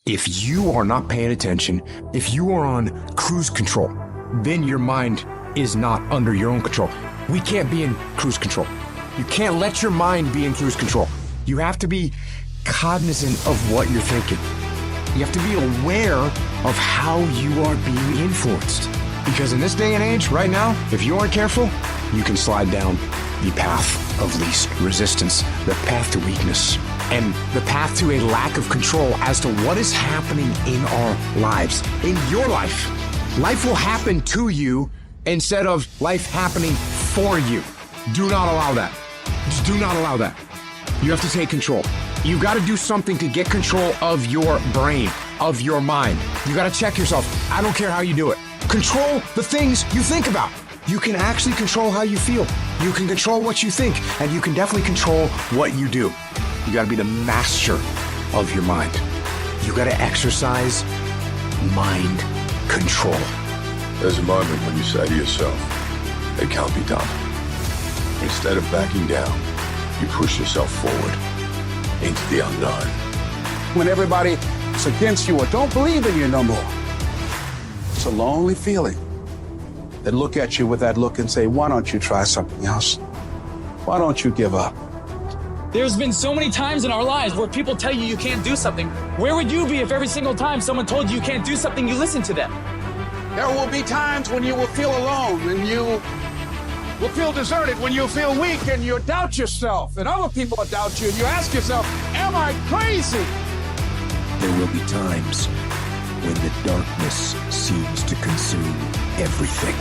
If you are not paying attention, if you are on cruise control, then your mind is not under your own control. We can't be in cruise control. You can't let your mind be in cruise control. You have to be cognizant of what you're thinking. You have to be aware of how you are being influenced. Because in this day and age, right now, if you aren't careful, you can slide down the path of least resistance, the path to weakness, and the path to a lack of control as to what is happening in our lives, in your life. Life will happen to you instead of life happening for you. Do not allow that. Just do not allow that. You have to take control. You got to do something to get control of your brain, of your mind. You got to check yourself. I don't care how you do it. Control the things you think about. You can actually control how you feel. You can control what you think, and you can definitely control what you do. You got to be the master of your mind. You got to exercise mind control. There's a moment when you say to yourself, it can't be done. Instead of backing down, you push yourself forward into the unknown. When everybody is against you or don't believe in you no more, it's a lonely feeling. They look at you with that look and say, why don't you try something else? Why don't you give up? There's been so many times in our lives where people tell you can't do something. Where would you be if every single time someone told you can't do something, you listen to them? There will be times when you will feel alone and you will feel deserted, when you feel weak and you doubt yourself and other people will doubt you and you ask yourself, am I crazy? There will be times when the darkness seems to consume everything.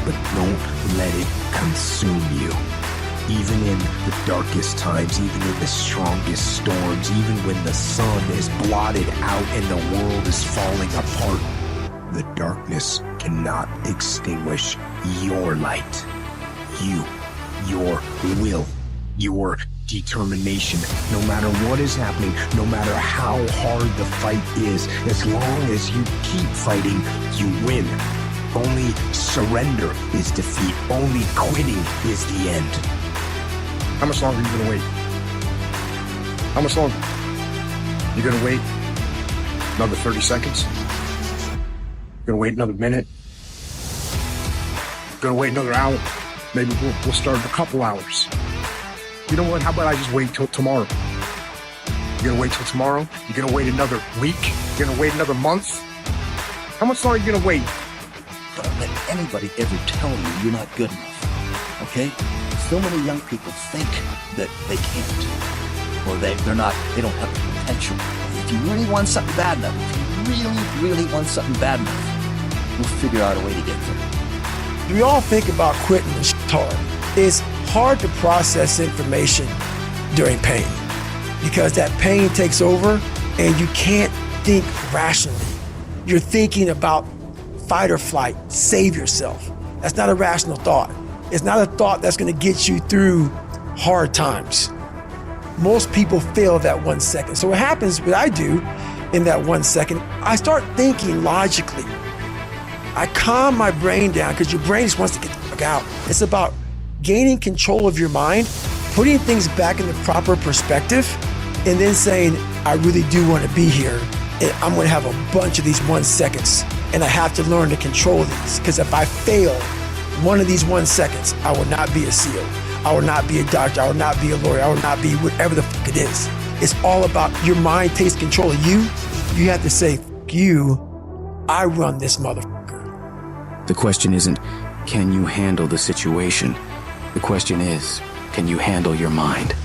But don't let it consume you. Even in the darkest times, even in the strongest storms, even when the sun is blotted out and the world is falling apart, the darkness cannot extinguish your light. You, your will, your determination. No matter what is happening, no matter how hard the fight is, as long as you keep fighting, you win. Only surrender is defeat. Only quitting is the end. How much longer are you going to wait? How much longer? You're going to wait another 30 seconds? You're going to wait another minute? You're going to wait another hour? Maybe we'll start in a couple hours. You know what? How about I just wait till tomorrow? You're going to wait till tomorrow? You're going to wait another week? You're going to wait another month? How much longer are you going to wait? Don't let anybody ever tell you you're not good enough, okay? So many young people think that they can't, or they don't have the potential. If you really want something bad enough, if you really want something bad enough, we'll figure out a way to get there. We all think about quitting and shit's hard. It's hard to process information during pain because that pain takes over and you can't think rationally. You're thinking about fight or flight, save yourself. That's not a rational thought. It's not a thought that's gonna get you through hard times. Most people fail that 1 second. So what happens, what I do in that 1 second, I start thinking logically. I calm my brain down because your brain just wants to get the fuck out. It's about gaining control of your mind, putting things back in the proper perspective, and then saying, I really do want to be here. And I'm going to have a bunch of these 1 seconds, and I have to learn to control these. Because if I fail one of these 1 seconds, I will not be a SEAL. I will not be a doctor. I will not be a lawyer. I will not be whatever the fuck it is. It's all about your mind takes control of you. You have to say, fuck you, I run this motherfucker. The question isn't, can you handle the situation? The question is, can you handle your mind?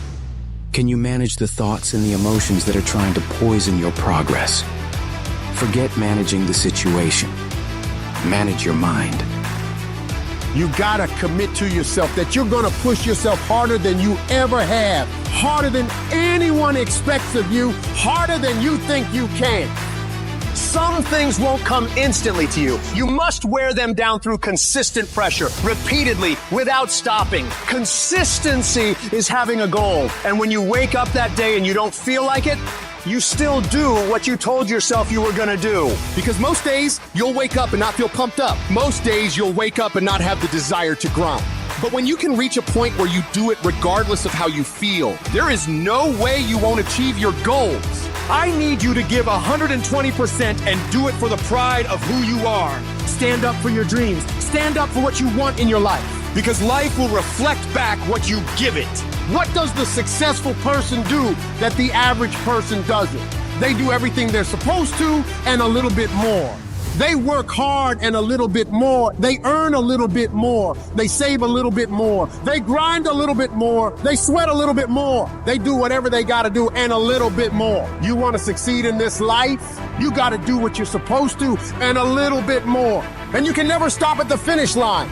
Can you manage the thoughts and the emotions that are trying to poison your progress? Forget managing the situation. Manage your mind. You gotta commit to yourself that you're gonna push yourself harder than you ever have, harder than anyone expects of you, harder than you think you can. Some things won't come instantly to you. You must wear them down through consistent pressure, repeatedly, without stopping. Consistency is having a goal. And when you wake up that day and you don't feel like it, you still do what you told yourself you were gonna do. Because most days, you'll wake up and not feel pumped up. Most days, you'll wake up and not have the desire to grind. But when you can reach a point where you do it regardless of how you feel, there is no way you won't achieve your goals. I need you to give 120% and do it for the pride of who you are. Stand up for your dreams. Stand up for what you want in your life. Because life will reflect back what you give it. What does the successful person do that the average person doesn't? They do everything they're supposed to and a little bit more. They work hard and a little bit more. They earn a little bit more. They save a little bit more. They grind a little bit more. They sweat a little bit more. They do whatever they gotta do and a little bit more. You wanna succeed in this life? You gotta do what you're supposed to and a little bit more. And you can never stop at the finish line.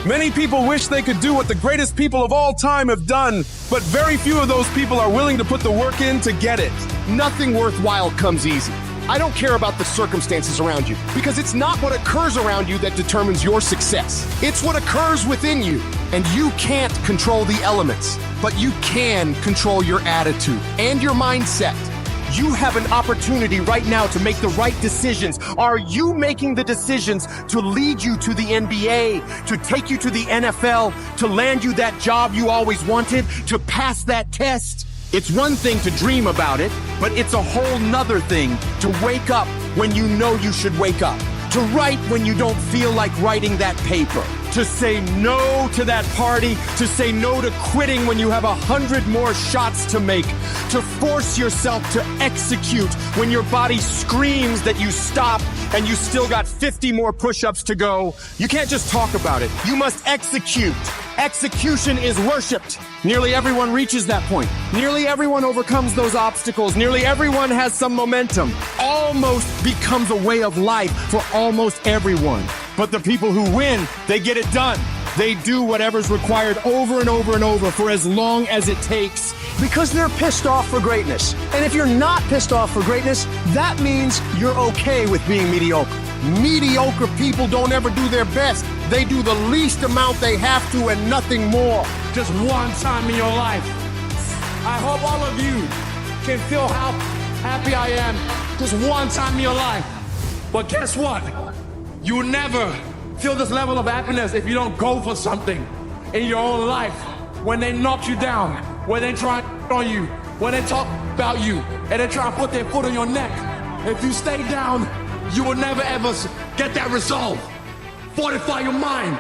Many people wish they could do what the greatest people of all time have done, but very few of those people are willing to put the work in to get it. Nothing worthwhile comes easy. I don't care about the circumstances around you, because it's not what occurs around you that determines your success. It's what occurs within you. And you can't control the elements, but you can control your attitude and your mindset. You have an opportunity right now to make the right decisions. Are you making the decisions to lead you to the NBA, to take you to the NFL, to land you that job you always wanted, to pass that test? It's one thing to dream about it, but it's a whole nother thing to wake up when you know you should wake up, to write when you don't feel like writing that paper, to say no to that party, to say no to quitting when you have 100 more shots to make, to force yourself to execute when your body screams that you stop and you still got 50 more push-ups to go. You can't just talk about it. You must execute. Execution is worshipped. Nearly everyone reaches that point. Nearly everyone overcomes those obstacles. Nearly everyone has some momentum. Almost becomes a way of life for almost everyone. But the people who win, they get it done. They do whatever's required over and over and over for as long as it takes. Because they're pissed off for greatness. And if you're not pissed off for greatness, that means you're okay with being mediocre. Mediocre people don't ever do their best. They do the least amount they have to and nothing more. Just one time in your life. I hope all of you can feel how happy I am just one time in your life. But guess what? You'll never feel this level of happiness if you don't go for something in your own life. When they knock you down, when they try on you, when they talk about you, and they try to put their foot on your neck, if you stay down, you will never ever get that resolve. Fortify your mind.